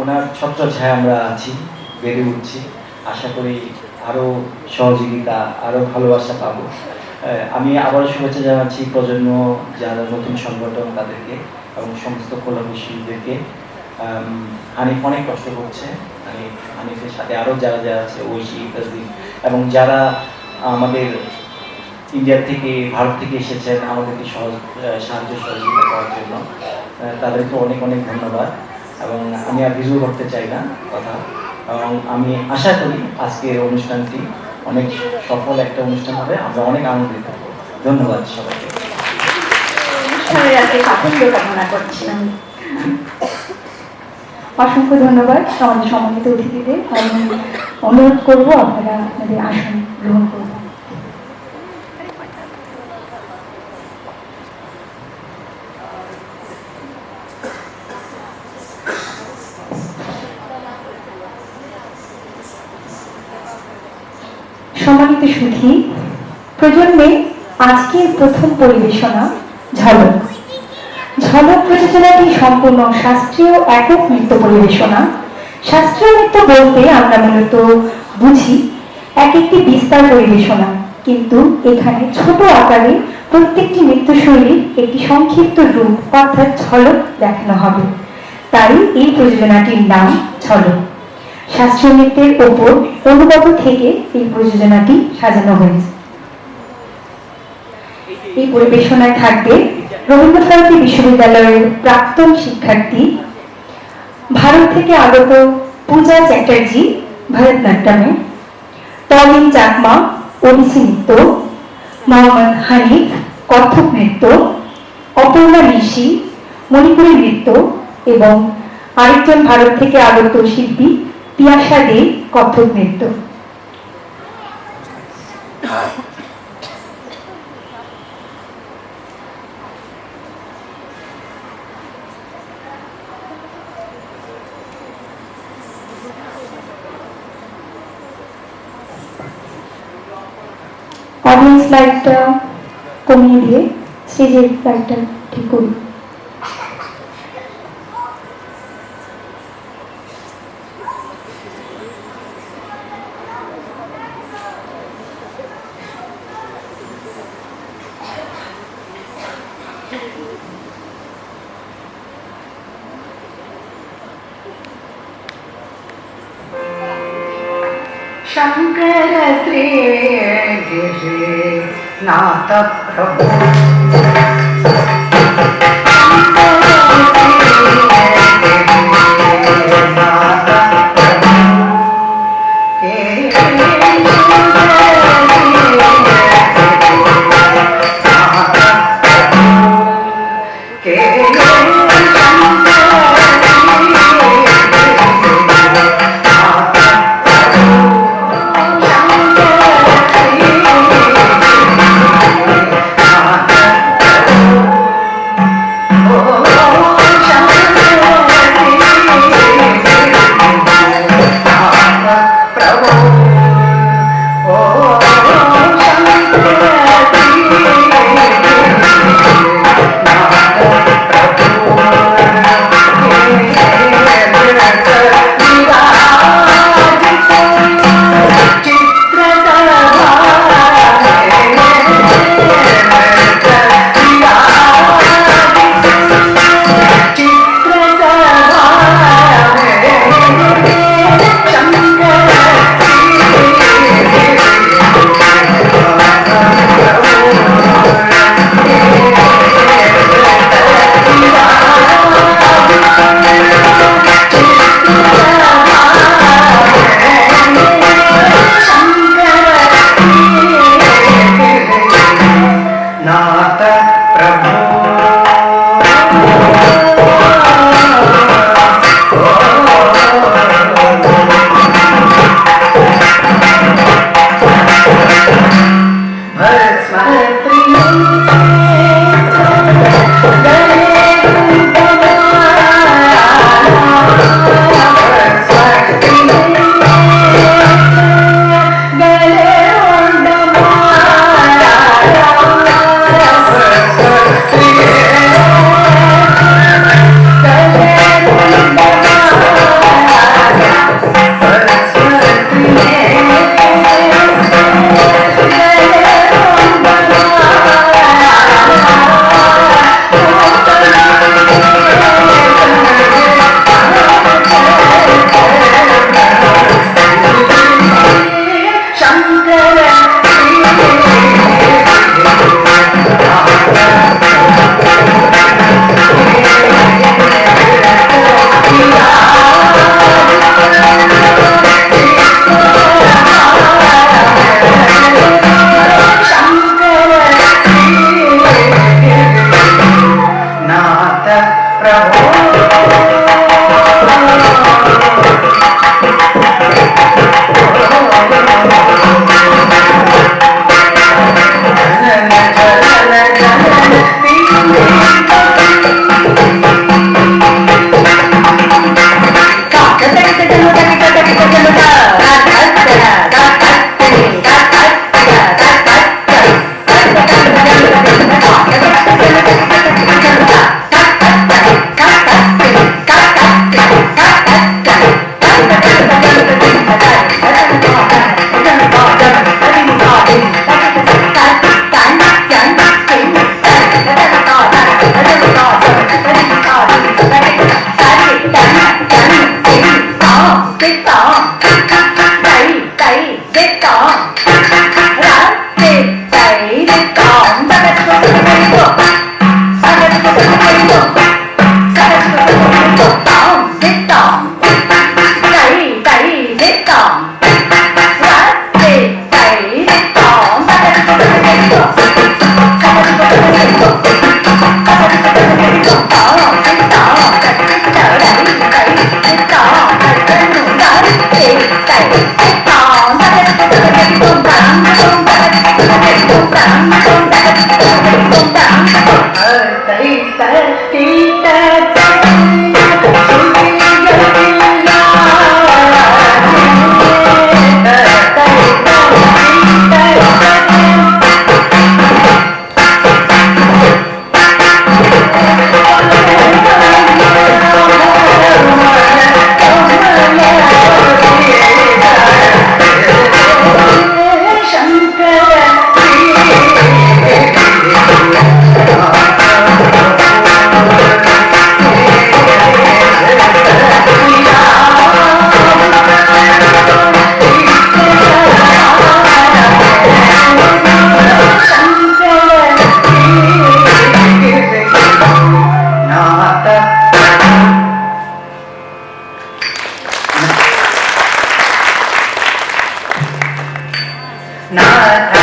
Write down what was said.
ওনার ছত্রছায়ায় আমরা আছি, বেড়ে উঠছি। আশা করি আরও সহযোগিতা, আরও ভালোবাসা পাবো। আমি আবারও শুভেচ্ছা জানাচ্ছি প্রজন্ম, যারা নতুন সংগঠন তাদেরকে এবং সমস্ত কলাকুশলীদেরকে। হানিফ অনেক কষ্ট করছে, হানিফের সাথে আরও যারা যারা আছে, ঐশী, তাজদিন, এবং যারা আমাদের ইন্ডিয়া থেকে, ভারত থেকে এসেছেন আমাদেরকে সাহায্য সহযোগিতা করার জন্য, তাদেরকে অনেক অনেক ধন্যবাদ। এবং আমি আর ভিজুয়াল করতে চাই না কথা, এবং আমি আশা করি আজকের অনুষ্ঠানটি অনেক সফল একটা অনুষ্ঠান হবে, আমরা অনেক আনন্দিত হব। ধন্যবাদ সবাইকে। সাফল্য কামনা করছিলাম। অসংখ্য ধন্যবাদ আমাদের সম্মানিত অতিথিদের। আমি অনুরোধ করবো আপনারা আপনাদের আসন গ্রহণ করবেন। সম্মানিত সুধী, প্রজন্মে আজকের প্রথম পরিবেশনা ঝলক। ঝলক প্রযোজনাটি সম্পূর্ণ শাস্ত্রীয় একক নৃত্য পরিবেশনা। শাস্ত্রীয় নৃত্য বলতে আমরা মূলত বুঝি এক একটি বিস্তার পরিবেশনা, কিন্তু এখানে ছোট আকারে প্রত্যেকটি নৃত্যশৈলীর একটি সংক্ষিপ্ত রূপ অর্থাৎ ঝলক দেখানো হবে। তাই এই প্রযোজনাটির নাম ঝলক। শাস্ত্রীয় নৃত্যের ওপর অনুগত থেকে এই প্রযোজনাটি সাজানো হয়েছে। এই পরিবেশনায় থাকবে রবীন্দ্রভারতী বিশ্ববিদ্যালয়ের প্রাক্তন শিক্ষার্থী, ভারত থেকে আগত পূজা চ্যাটার্জি ভরতনাট্যমে, তলিন চাকমা ওড়িশি নৃত্য, মোহাম্মদ হানিফ কত্থক নৃত্য, অপর্ণা ঋষি মণিপুরী নৃত্য এবং আরেকজন ভারত থেকে আগত শিল্পী তিয়াশা দে কত্থক নৃত্য। অডিয়েন্স লাইটটা কমিয়ে দিয়ে স্টেজের লাইটটা ঠিক করুন। शंकर श्री गिरिनाथ प्रभु नाथ